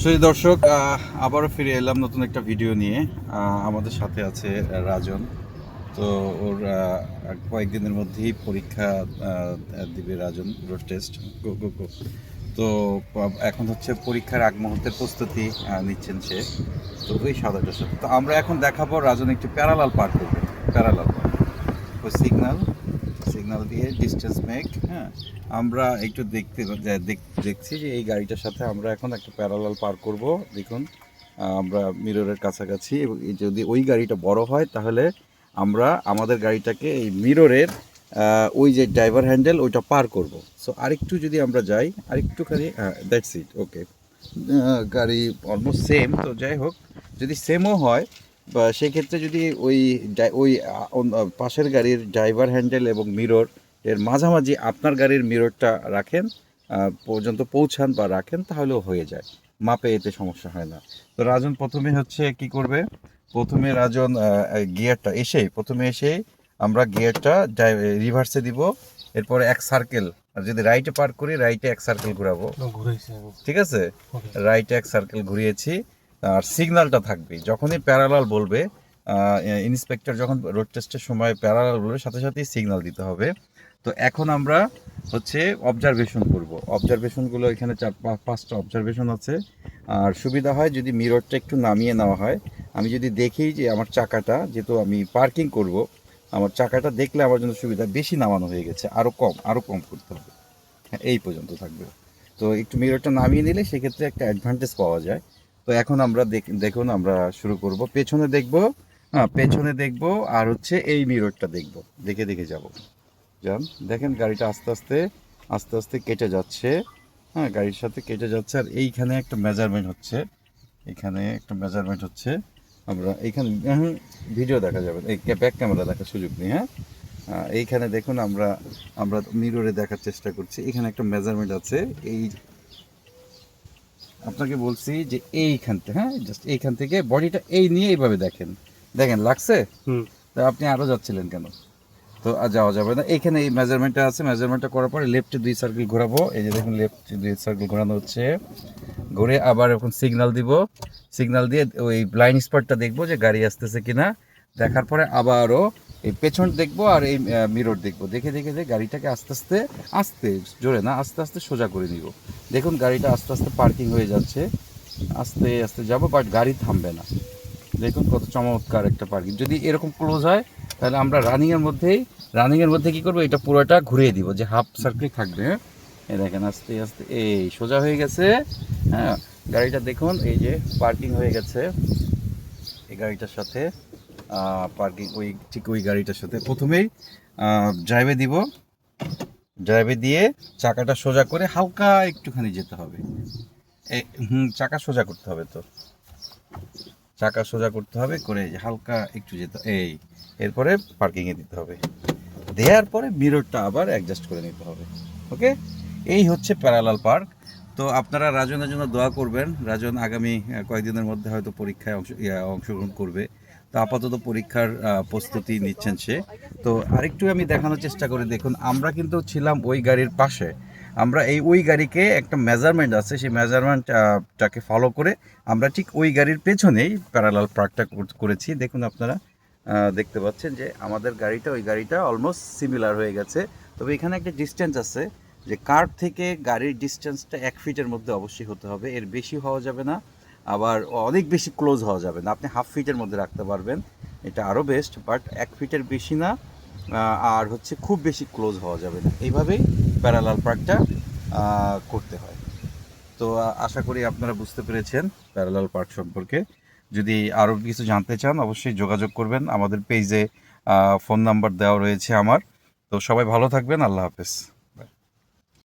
সেই দর্শক আবারও ফিরে এলাম নতুন একটা ভিডিও নিয়ে। আমাদের সাথে আছে রাজন। তো ওর কয়েকদিনের মধ্যেই পরীক্ষা দিবে রাজন, রোড টেস্ট। গো গো গো। তো এখন হচ্ছে পরীক্ষার আগ মুহূর্তের প্রস্তুতি নিচ্ছেন সে। তো ওই সাদাটার সাথে তো আমরা এখন দেখাবো রাজন একটি প্যারালাল পার করবে। প্যারালাল পার ওই সিগন্যাল সিগন্যাল দিয়ে ডিস্টেন্স মেক। হ্যাঁ, আমরা একটু দেখছি যে এই গাড়িটার সাথে আমরা এখন একটা প্যারালাল পার করব। দেখুন, আমরা মিররের কাছাকাছি, এবং যদি ওই গাড়িটা বড় হয় তাহলে আমরা আমাদের গাড়িটাকে এই মিররের ওই যে ড্রাইভার হ্যান্ডেল ওইটা পার করব। সো আরেকটু যদি আমরা যাই, আরেকটুখানি, দ্যাটস ইট, ওকে। গাড়ি অলমোস্ট সেম, তো যাই হোক, যদি সেমও হয় বা সেক্ষেত্রে যদি ওই পাশের গাড়ির ড্রাইভার হ্যান্ডেল এবং মিরর এর মাঝামাঝি আপনার গাড়ির মিররটা রাখেন, পর্যন্ত পৌঁছান বা রাখেন, তাহলেও হয়ে যায়। মাপে এতে সমস্যা হয় না। তো রাজন প্রথমে হচ্ছে কি করবে, প্রথমে রাজন গিয়ারটা প্রথমে এসে আমরা গিয়ারটা রিভার্সে দিব। এরপরে এক সার্কেল, আর যদি রাইটে পার্ক করি রাইটে এক সার্কেল ঘোরাবো। ঠিক আছে, রাইটে এক সার্কেল ঘুরিয়েছি। আর সিগন্যালটা থাকবে যখনই প্যারালাল বলবে, ইন্সপেক্টর যখন রোড টেস্টের সময় প্যারালাল বলবে সাথে সাথেই সিগন্যাল দিতে হবে। তো এখন আমরা হচ্ছে অবজারভেশন করব। অবজারভেশনগুলো এখানে 4-5টা অবজারভেশন আছে। আর সুবিধা হয় যদি মিররটা একটু নামিয়ে নেওয়া হয়। আমি যদি দেখি যে আমার চাকাটা, যেহেতু আমি পার্কিং করব, আমার চাকাটা দেখলে আমার জন্য সুবিধা, বেশি নামানো হয়ে গেছে, আরও কম করতে হবে। হ্যাঁ, এই পর্যন্ত থাকবে। তো একটু মিররটা নামিয়ে নিলে সেক্ষেত্রে একটা অ্যাডভান্টেজ পাওয়া যায়। তো এখন আমরা দেখুন আমরা শুরু করব। পেছনে দেখব, হ্যাঁ পেছনে দেখব, আর হচ্ছে এই মিররটা দেখব, দেখে দেখে যাব। যান, দেখেন গাড়িটা আস্তে আস্তে আস্তে আস্তে কেটে যাচ্ছে। হ্যাঁ, গাড়ির সাথে কেটে যাচ্ছে। আর এইখানে একটা মেজারমেন্ট হচ্ছে, এখানে একটা মেজারমেন্ট হচ্ছে। আমরা এইখানে ভিডিও দেখা যাবে, এই ব্যাক ক্যামেরা দেখার সুযোগ নেই। হ্যাঁ, এইখানে দেখুন, আমরা আমরা মিররে দেখার চেষ্টা করছি। এখানে একটা মেজারমেন্ট আছে। এই আপনাকে বলছি যে এইখানটা, হ্যাঁ জাস্ট এইখান থেকে বডিটা এই নিয়ে এইভাবে দেখেন, দেখেন লাগছে। তা আপনি আরও যাচ্ছিলেন কেন? তো আর যাওয়া যাবে না। এখানে এই মেজারমেন্টটা আছে, মেজারমেন্টটা করার পরে লেফটে 2 সার্কেল ঘোরাবো। এই যে দেখুন, লেফটে 2 সার্কেল ঘোরানো হচ্ছে। ঘুরে আবার এখন সিগন্যাল দিব। সিগন্যাল দিয়ে ওই ব্লাইন্ড স্পটটা দেখবো যে গাড়ি আসতেছে কিনা। দেখার পরে আবারও এই পেছন দেখবো আর এই মিরর দেখবো। দেখে দেখে দেখে গাড়িটাকে আস্তে আস্তে, আস্তে জোরে না, আস্তে আস্তে সোজা করে নিব। দেখুন গাড়িটা আস্তে আস্তে পার্কিং হয়ে যাচ্ছে। আস্তে আস্তে যাবো, বাট গাড়ি থামবে না। দেখুন কত চমৎকার একটা পার্কিং। যদি এরকম ক্লোজ হয় তাহলে আমরা রানিংয়ের মধ্যে কী করবো, এটা পুরোটা ঘুরিয়ে দিব, যে হাফ সার্কেল থাকবে। হ্যাঁ, এই দেখেন আস্তে আস্তে এই সোজা হয়ে গেছে। হ্যাঁ, গাড়িটা দেখুন এই যে পার্কিং হয়ে গেছে। এই গাড়িটার সাথে পার্কিং, ঠিক ওই গাড়িটার সাথে প্রথমেই ড্রাইভে দিব। ড্রাইভে দিয়ে চাকাটা সোজা করে হালকা একটুখানি যেতে হবে। চাকা সোজা করতে হবে, তো চাকা সোজা করতে হবে করে হালকা একটু যেতে, এরপরে পার্কিংয়ে দিতে হবে। দেওয়ার পরে মিররটা আবার অ্যাডজাস্ট করে নিতে হবে। ওকে, এই হচ্ছে প্যারালাল পার্ক। তো আপনারা রাজনের জন্য দোয়া করবেন। রাজন আগামী কয়েকদিনের মধ্যে হয়তো পরীক্ষায় অংশগ্রহণ করবে। তো আপাতত পরীক্ষার প্রস্তুতি নিচ্ছেন সে। তো আরেকটু আমি দেখানোর চেষ্টা করি। দেখুন, আমরা কিন্তু ছিলাম ওই গাড়ির পাশে। আমরা ওই গাড়িকে একটা মেজারমেন্ট আছে, সেই মেজারমেন্টটাকে ফলো করে আমরা ঠিক ওই গাড়ির পেছনেই প্যারালাল পার্কটা করেছি। দেখুন আপনারা দেখতে পাচ্ছেন যে আমাদের গাড়িটা ওই গাড়িটা অলমোস্ট সিমিলার হয়ে গেছে। তবে এখানে একটা ডিস্টেন্স আছে, যে কার্ভ থেকে গাড়ির ডিস্টেন্সটা 1 ফিটের মধ্যে অবশ্যই হতে হবে, এর বেশি হওয়া যাবে না, আবার অনেক বেশি ক্লোজ হওয়া যাবে না। আপনি হাফ ফিটের মধ্যে রাখতে পারবেন, এটা আরও বেস্ট, বাট 1 ফিটের বেশি না। আর হচ্ছে খুব বেশি ক্লোজ হওয়া যাবে না। এইভাবেই প্যারালাল পার্কটা করতে হয়। তো আশা করি আপনারা বুঝতে পেরেছেন প্যারালাল পার্ক সম্পর্কে। যদি আরও কিছু জানতে চান অবশ্যই যোগাযোগ করবেন। আমাদের পেজে ফোন নাম্বার দেওয়া রয়েছে আমার। তো সবাই ভালো থাকবেন, আল্লাহ হাফেজ।